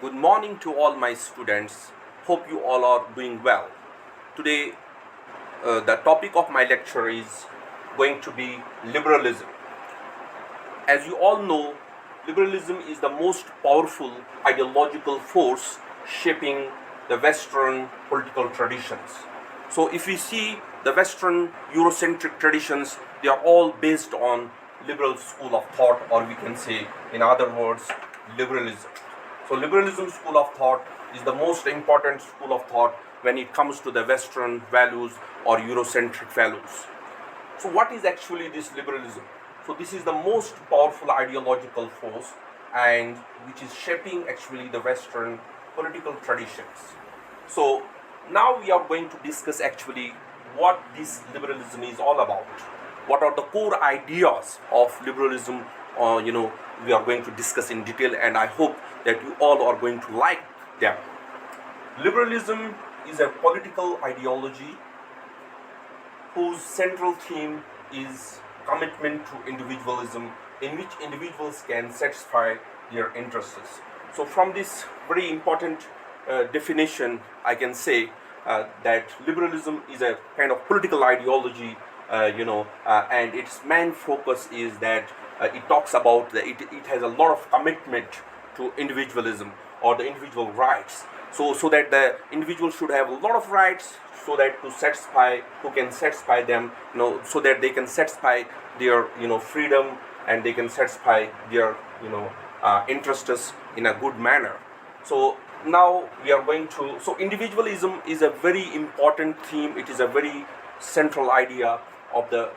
Good morning to all my students. Hope you all are doing well. Today, the topic of my lecture is going to be liberalism. As you all know, liberalism is the most powerful ideological force shaping the Western political traditions. So, if we see the Western Eurocentric traditions, they are all based on liberal school of thought, or we can say, in other words, liberalism. So, liberalism school of thought is the most important school of thought when it comes to the Western values or Eurocentric values. So what is actually this liberalism? So this is the most powerful ideological force and which is shaping actually the Western political traditions. So now we are going to discuss actually what this liberalism is all about. What are the core ideas of liberalism? We are going to discuss in detail, and I hope that you all are going to like them. Liberalism is a political ideology whose central theme is commitment to individualism, in which individuals can satisfy their interests. So from this very important definition, I can say that liberalism is a kind of political ideology, and its main focus is that it talks about it has a lot of commitment to individualism or the individual rights. So that the individual should have a lot of rights, so that who can satisfy them, so that they can satisfy their freedom, and they can satisfy their interests in a good manner. So now we are going to, so individualism is a very important theme. It is a very central idea of the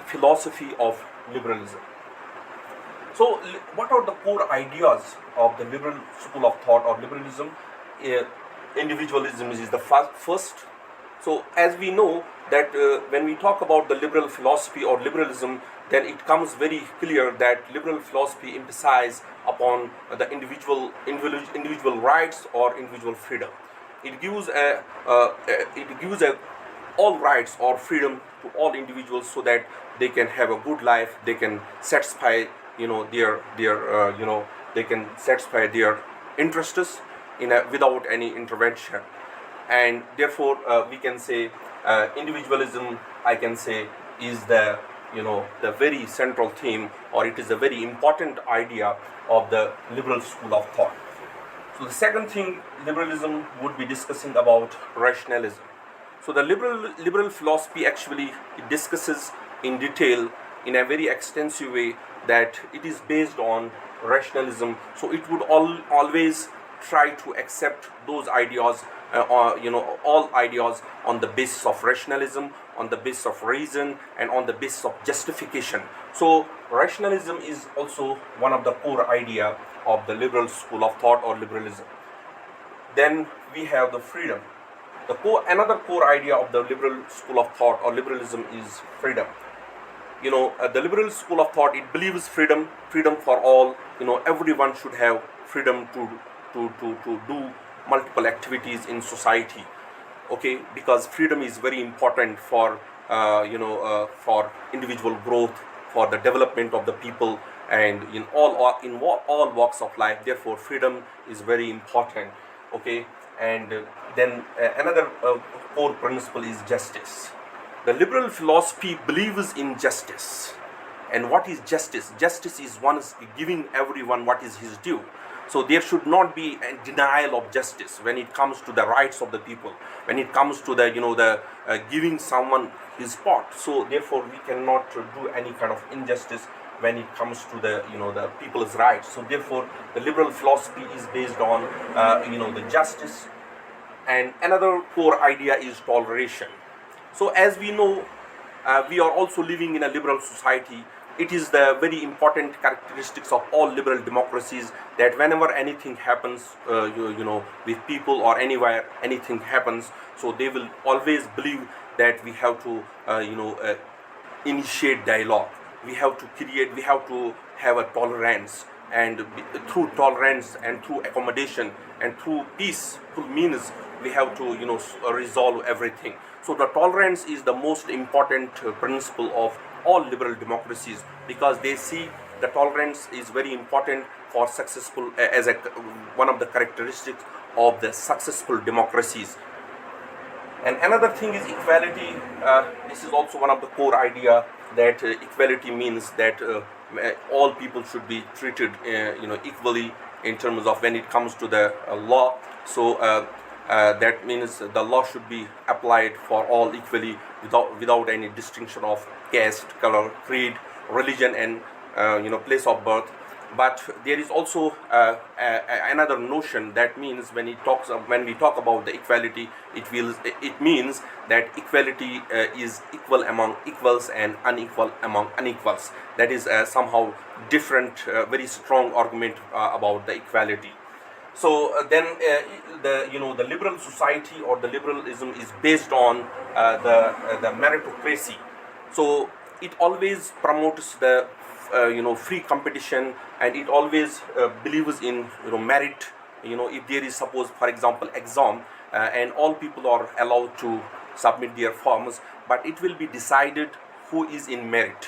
philosophy of liberalism. So what are the core ideas of the liberal school of thought or liberalism? Individualism is the first. So as we know that when we talk about the liberal philosophy or liberalism, then it comes very clear that liberal philosophy emphasizes upon the individual rights or individual freedom. It gives all rights or freedom to all individuals, so that they can have a good life. They can satisfy they can satisfy their interests without any intervention. And therefore we can say individualism, I can say, is the very central theme, or it is a very important idea of the liberal school of thought. So the second thing liberalism would be discussing about rationalism. So the liberal philosophy actually discusses in detail, in a very extensive way, that it is based on rationalism. So it would always try to accept those ideas, all ideas on the basis of rationalism, on the basis of reason, and on the basis of justification. So rationalism is also one of the core idea of the liberal school of thought or liberalism. Then we have the freedom. Another core idea of the liberal school of thought or liberalism is freedom. The liberal school of thought, it believes freedom for all. Everyone should have freedom to do multiple activities in society. Okay, because freedom is very important for for individual growth, for the development of the people, and in all walks of life. Therefore freedom is very important. Okay, and then another core principle is justice. The liberal philosophy believes in justice. And what is justice? Justice is one's giving everyone what is his due. So there should not be a denial of justice when it comes to the rights of the people, when it comes to the giving someone his part. So therefore we cannot do any kind of injustice when it comes to the people's rights. So therefore the liberal philosophy is based on the justice. And another core idea is toleration. So as we know, we are also living in a liberal society. It is the very important characteristics of all liberal democracies that whenever anything happens, with people or anywhere anything happens, so they will always believe that we have to, initiate dialogue. We have to have a tolerance, and through tolerance and through accommodation and through peaceful means, we have to resolve everything. So the tolerance is the most important principle of all liberal democracies, because they see the tolerance is very important for successful as a one of the characteristics of the successful democracies. And another thing is equality. This is also one of the core idea that equality means that all people should be treated, equally in terms of when it comes to the law. So that means the law should be applied for all equally without any distinction of caste, color, creed, religion, and place of birth. But there is also another notion that means when we talk about the equality, it means that equality is equal among equals and unequal among unequals. That is somehow different, very strong argument about the equality. So then the liberal society or the liberalism is based on the meritocracy. So it always promotes the free competition, and it always believes in merit. If there is, suppose for example, exam, and all people are allowed to submit their forms, but it will be decided who is in merit,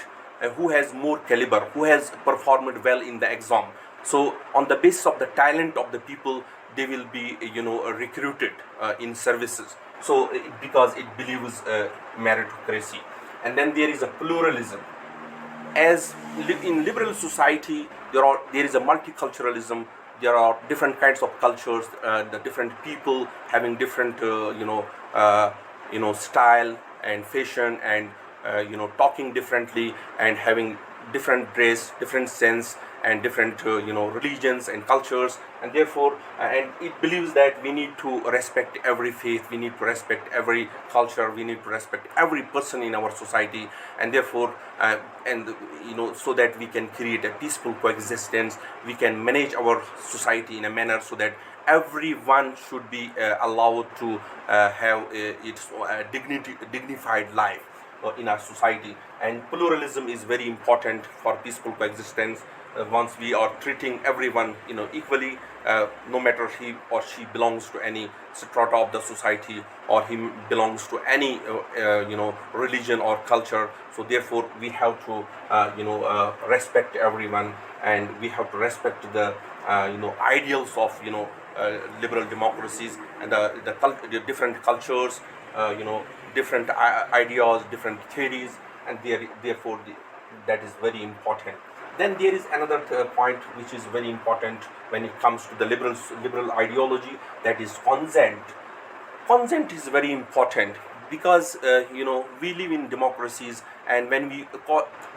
who has more caliber, who has performed well in the exam. So on the basis of the talent of the people, they will be recruited in services. So because it believes meritocracy. And then there is a pluralism. As in liberal society, there is a multiculturalism. There are different kinds of cultures, the different people having different style and fashion, and talking differently, and having different dress, different sense, and different religions and cultures. And therefore and it believes that we need to respect every faith, we need to respect every culture, we need to respect every person in our society. And therefore so that we can create a peaceful coexistence, we can manage our society in a manner so that everyone should be allowed to have its dignified life in our society. And pluralism is very important for peaceful coexistence. Once we are treating everyone equally, no matter he or she belongs to any strata of the society, or he belongs to any religion or culture. So therefore we have to respect everyone, and we have to respect the ideals of liberal democracies, and the different cultures, different ideas, different theories. And therefore that is very important. Then there is another point which is very important when it comes to the liberal ideology, that is consent. Consent is very important because we live in democracies, and when we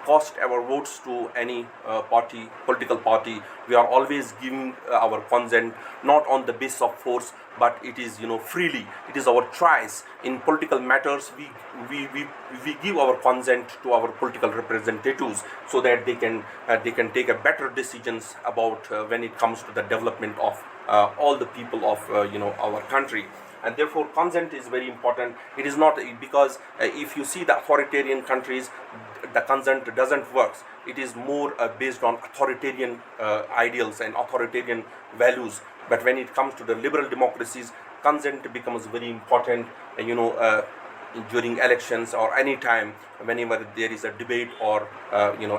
cast our votes to any political party, we are always giving our consent, not on the basis of force, but it is freely. It is our choice. In political matters, we give our consent to our political representatives, so that they can take a better decisions about when it comes to the development of all the people of our country. And therefore consent is very important. It is not because if you see the authoritarian countries, the consent doesn't work. It is more based on authoritarian ideals and authoritarian values. But when it comes to the liberal democracies, consent becomes very important. During elections or any time, whenever there is a debate or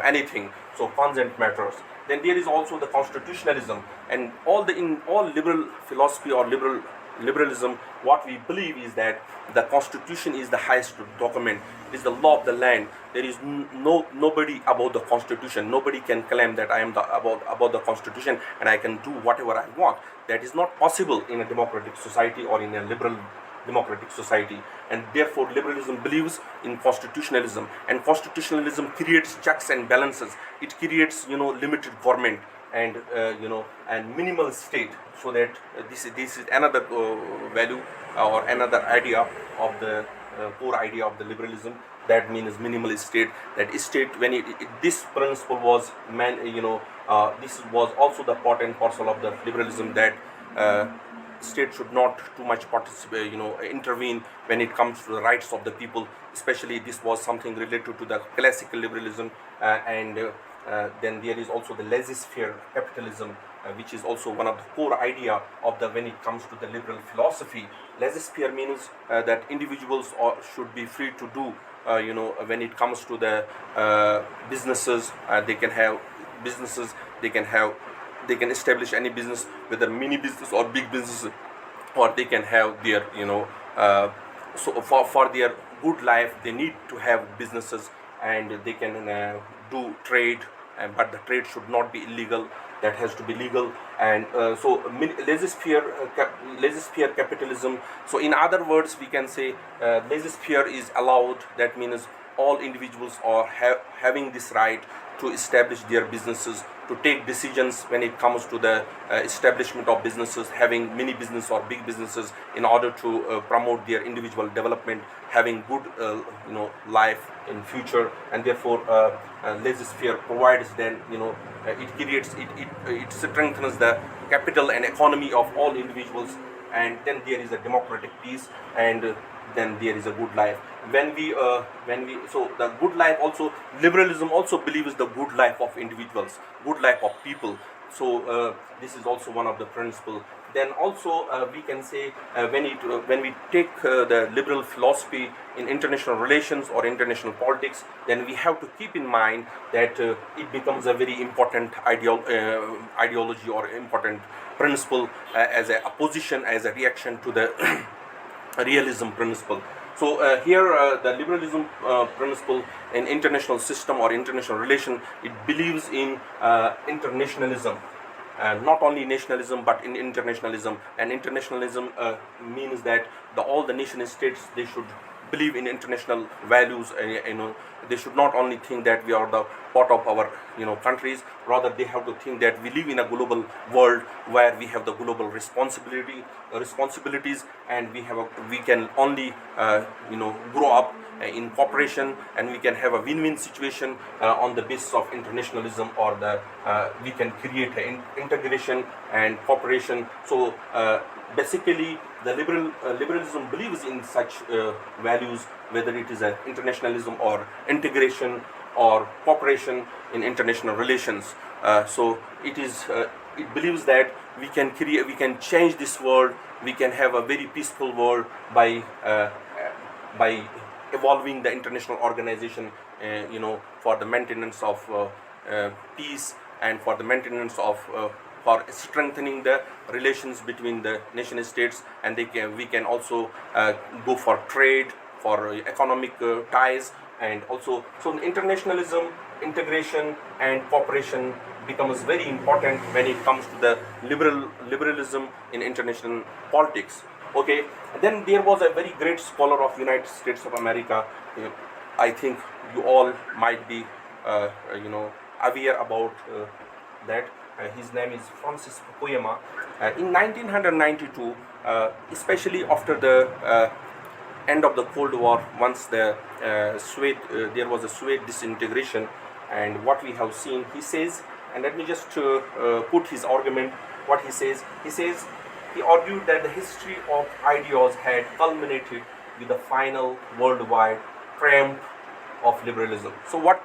anything, so consent matters. Then there is also the constitutionalism, and in all liberal philosophy or liberalism, what we believe is that the constitution is the highest document. It is the law of the land. There is nobody above the constitution. Nobody can claim that I am above the constitution and I can do whatever I want. That is not possible in a democratic society or in a liberal democratic society. And therefore liberalism believes in constitutionalism, and constitutionalism creates checks and balances. It creates limited government and and minimal state, so that this is another value or another idea of the core idea of the liberalism. That means minimal state. That state, when this principle was this was also the part and parcel of the liberalism, that state should not too much participate, intervene when it comes to the rights of the people. Especially this was something related to the classical liberalism, and then there is also the laissez-faire capitalism, which is also one of the core idea of the when it comes to the liberal philosophy. Laissez-faire means that individuals should be free to do when it comes to the businesses, they can have businesses. They can establish any business, whether mini business or big business, or they can have their so for their good life they need to have businesses, and they can do trade, but the trade should not be illegal, that has to be legal. And laissez-faire capitalism. So in other words, we can say laissez-faire is allowed. That means all individuals are having this right to establish their businesses, to take decisions when it comes to the establishment of businesses, having mini business or big businesses, in order to promote their individual development, having good life in future. And therefore laissez-faire provides, then it creates it strengthens the capital and economy of all individuals, and then there is a democratic peace, and then there is a good life. When we so the good life also, liberalism also believes the good life of individuals, good life of people. So this is also one of the principles. Then also we can say when we take the liberal philosophy in international relations or international politics, then we have to keep in mind that it becomes a very important ideology or important principle as a opposition, as a reaction to the realism principle. So here the liberalism principle in international system or international relation, it believes in internationalism, not only nationalism but in internationalism. And internationalism means that all the nation states, they should believe in international values. They should not only think that we are the part of our countries, rather they have to think that we live in a global world where we have the global responsibilities, and we can only grow up in cooperation, and we can have a win-win situation on the basis of internationalism, or we can create integration and cooperation. So basically the liberalism believes in such values, whether it is internationalism or integration or cooperation in international relations. So it believes that we can change this world, we can have a very peaceful world by evolving the international organization, for the maintenance of peace, and for the maintenance of for strengthening the relations between the nation states. And we can also go for trade, for economic ties, and also so internationalism, integration and cooperation becomes very important when it comes to the liberalism in international politics. Okay, then there was a very great scholar of United States of America. I think you all might be aware about that. His name is Francis Fukuyama. In 1992, especially after the end of the Cold War, once there was a Soviet disintegration, and what we have seen, he says, and let me just put his argument. What he says, he argued that the history of ideas had culminated with the final worldwide triumph of liberalism. So what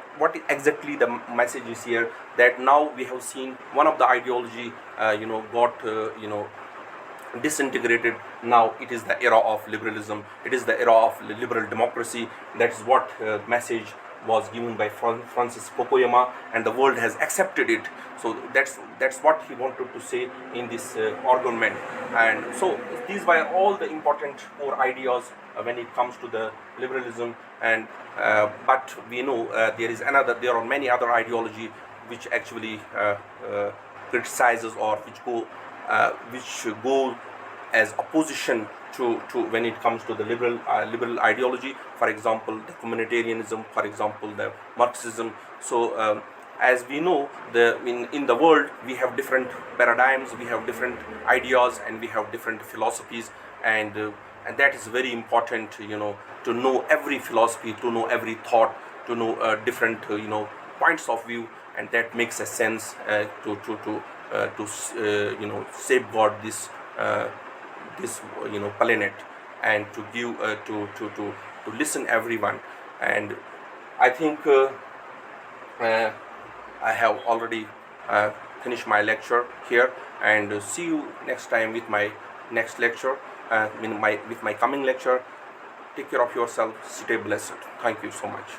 exactly the message is here? That now we have seen one of the ideology got disintegrated. Now it is the era of liberalism, it is the era of liberal democracy. That is what message was given by Francis Fukuyama, and the world has accepted it. So that's what he wanted to say in this argument. And so these were all the important core ideas when it comes to the liberalism. And but we know there are many other ideology which actually criticizes, or which go as opposition to when it comes to the liberal ideology. For example, the communitarianism, for example, the Marxism. So as we know, in the world we have different paradigms, we have different ideas, and we have different philosophies, and that is very important, to know every philosophy, to know every thought, to know different points of view, and that makes a sense to safeguard this planet, and to give to listen everyone. And I think I have already finished my lecture here, and see you next time with my next lecture, with my coming lecture. Take care of yourself. Stay blessed. Thank you so much.